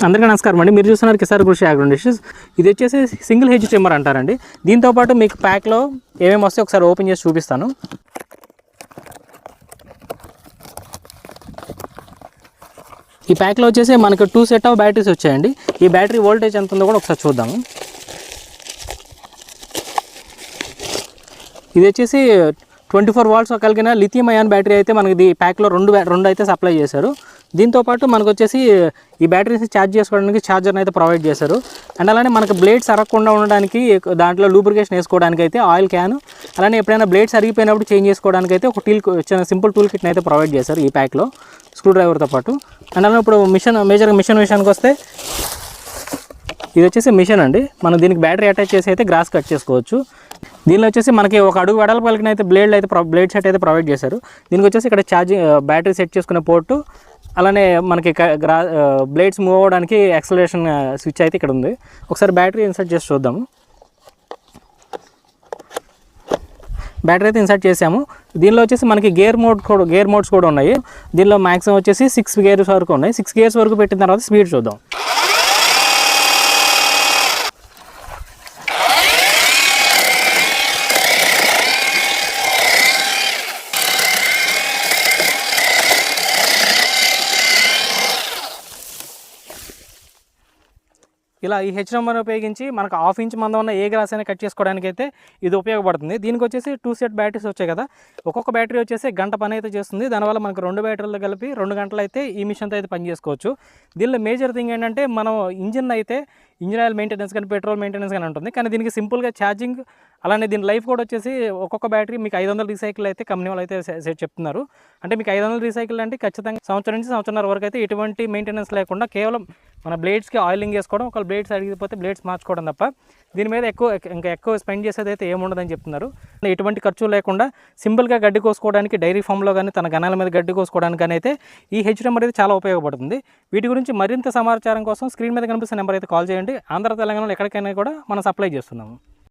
అందరికీ నమస్కారం అండి. మీరు చూస్తున్నారు కిసార్ కృషి అగ్రో ఇండస్ట్రీస్. ఇది వచ్చేసి సింగిల్ హెడ్జ్ ట్రిమ్మర్ అంటారండి. దీంతోపాటు మీకు ప్యాక్లో ఏమేమి వస్తాయి ఒకసారి ఓపెన్ చేసి చూపిస్తాను. ఈ ప్యాక్లో వచ్చేసి మనకు 2 సెట్ ఆఫ్ బ్యాటరీస్ వచ్చాయండి. ఈ బ్యాటరీ వోల్టేజ్ ఎంత ఉందో కూడా ఒకసారి చూద్దాము. ఇది వచ్చేసి 24 వాట్స్ కలిగిన లిథియం అయాన్ బ్యాటరీ అయితే మనకి ఈ ప్యాక్లో రెండు అయితే సప్లై చేశారు. దీంతోపాటు మనకు వచ్చేసి ఈ బ్యాటరీస్ని ఛార్జ్ చేసుకోవడానికి ఛార్జర్ని అయితే ప్రొవైడ్ చేశారు. అండ్ అలానే మనకు బ్లేడ్స్ అరగకుండా ఉండడానికి దాంట్లో లూబ్రికేషన్ వేసుకోవడానికి అయితే ఆయిల్ క్యాన్, అలానే ఎప్పుడైనా బ్లేడ్స్ అరిగిపోయినప్పుడు చేంజ్ చేసుకోవడానికి అయితే ఒక సింపుల్ టూల్ కిట్ని అయితే ప్రొవైడ్ చేశారు ఈ ప్యాక్లో స్క్రూ డ్రైవర్తో పాటు. అండ్ అలానే ఇప్పుడు మేజర్గా మిషన్ విషయానికి వస్తే ఇది వచ్చేసి మిషన్ అండి. మనం దీనికి బ్యాటరీ అటాచ్ చేసి అయితే గ్రాస్ కట్ చేసుకోవచ్చు. దీనిలో వచ్చేసి మనకి ఒక అడుగు వెడల్పు కలిగిన అయితే బ్లేడ్ సెట్ అయితే ప్రొవైడ్ చేశారు. దీనికి వచ్చేసి ఇక్కడ ఛార్జింగ్ బ్యాటరీ సెట్ చేసుకునే పోర్టు, అలానే మనకి బ్లేడ్స్ మూవ్ అవ్వడానికి యాక్సలరేషన్ స్విచ్ అయితే ఇక్కడ ఉంది. ఒకసారి బ్యాటరీ ఇన్సర్ట్ చేసి చూద్దాము. బ్యాటరీ అయితే ఇన్సర్ట్ చేసాము. దీనిలో వచ్చేసి మనకి గేర్ మోడ్స్ కూడా ఉన్నాయి. దీనిలో మ్యాక్సిమం వచ్చేసి 6 గేర్స్ వరకు ఉన్నాయి. 6 గేర్స్ వరకు పెట్టిన తర్వాత స్పీడ్ చూద్దాం. ఇలా ఈ హెచ్ నెంబర్ ఉపయోగించి మనకు 1/2 ఇంచ్ మందం ఉన్న ఏ గ్రాస్ అయినా కట్ చేసుకోవడానికి అయితే ఇది ఉపయోగపడుతుంది. దీనికి వచ్చేసి 2 సెట్ బ్యాటరీస్ వచ్చాయి కదా. ఒక్కొక్క బ్యాటరీ వచ్చేసి గంట పని అయితే చేస్తుంది. దానివల్ల మనకు 2 బ్యాటరీలు కలిపి 2 గంటలు అయితే ఈ మిషన్తో అయితే పని చేసుకోవచ్చు. దీనిలో మేజర్ థింగ్ ఏంటంటే మనం ఇంజిన్ ఆయిల్ మెయింటెనెన్స్ కానీ పెట్రోల్ మెయింటెనెన్స్ కానీ ఉంటుంది. కానీ దీనికి సింపుల్గా ఛార్జింగ్, అలానే దీని లైఫ్ కూడా వచ్చేసి ఒక్కొక్క బ్యాటరీ మీకు 500 రీసైకిల్ అయితే కంపెనీ వాళ్ళు అయితే సెట్ చెప్తున్నారు. అంటే మీకు 500 రీసైకిల్ అంటే ఖచ్చితంగా సంవత్సరం నుంచి సంవత్సరంన్నర వరకు అయితే ఎటువంటి మెయింటెనెన్స్ లేకుండా కేవలం మన బ్లేడ్స్కి ఆయిలింగ్ చేసుకోవడం, ఒకవేళ బ్లేడ్స్ అడిగిపోతే బ్లేడ్స్ మార్చుకోవడం తప్ప దీని మీద ఎక్కువ స్పెండ్ చేసేది అయితే ఏముండదని చెప్తున్నారు. ఎటువంటి ఖర్చు లేకుండా సింపుల్గా గడ్డి కోసుకోవడానికి డైరీ ఫామ్లో కానీ తన గణాల మీద గడ్డి కోసుకోవడానికి కానీ అయితే ఈ హెచ్ నెంబర్ అయితే చాలా ఉపయోగపడుతుంది. వీటి గురించి మరింత సమాచారం కోసం స్క్రీన్ మీద కనిపిస్తున్న నెంబర్ అయితే కాల్ చేయండి. ఆంధ్ర తెలంగాణలో ఎక్కడికైనా కూడా మనం సప్లై చేస్తున్నాము.